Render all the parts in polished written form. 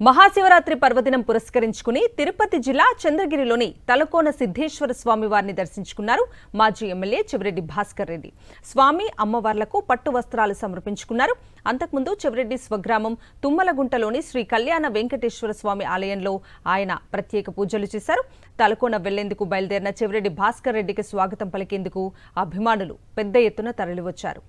మహాశివరాత్రి పర్వదినం పురస్కరించుకుని తిరుపతి జిల్లా చంద్రగిరిలోని తలకోన సిద్ధేశ్వర స్వామి వారిని దర్శించుకున్నారు మాజీ ఎమ్మెల్యే చెవిరెడ్డి భాస్కర్ రెడ్డి. స్వామి అమ్మవార్లకు పట్టు వస్త్రాలు సమర్పించుకున్నారు. అంతకుముందు చెవిరెడ్డి స్వగ్రామం తుమ్మలగుంటలోని శ్రీ కళ్యాణ వెంకటేశ్వర స్వామి ఆలయంలో ఆయన ప్రత్యేక పూజలు చేశారు. తలకోన వెళ్లేందుకు బయలుదేరిన చెవిరెడ్డి భాస్కర్ రెడ్డికి స్వాగతం పలికేందుకు అభిమానులు పెద్ద ఎత్తున తరలివచ్చారు.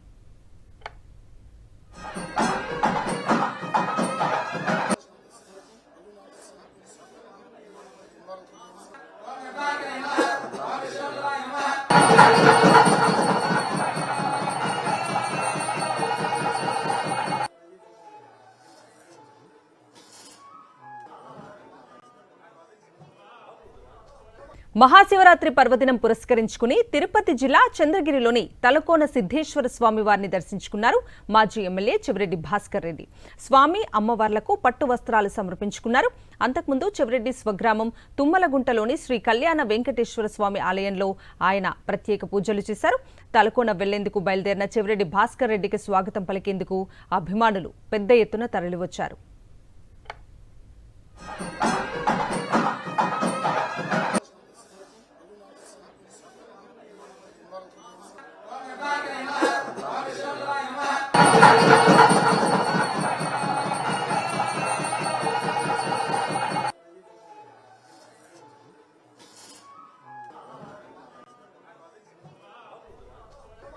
మహాశివరాత్రి పర్వదినం పురస్కరించుకుని తిరుపతి జిల్లా చంద్రగిరిలోని తలకోన సిద్ధేశ్వర స్వామి వారిని దర్శించుకున్నారు మాజీ ఎమ్మెల్యే చెవిరెడ్డి భాస్కర్ రెడ్డి. స్వామి అమ్మవార్లకు పట్టు వస్త్రాలు సమర్పించుకున్నారు. అంతకుముందు చెవిరెడ్డి స్వగ్రామం తుమ్మలగుంటలోని శ్రీ కళ్యాణ వెంకటేశ్వర స్వామి ఆలయంలో ఆయన ప్రత్యేక పూజలు చేశారు. తలకోన వెళ్లేందుకు బయలుదేరిన చెవిరెడ్డి భాస్కర్ రెడ్డికి స్వాగతం పలికేందుకు అభిమానులు పెద్ద ఎత్తున తరలివచ్చారు.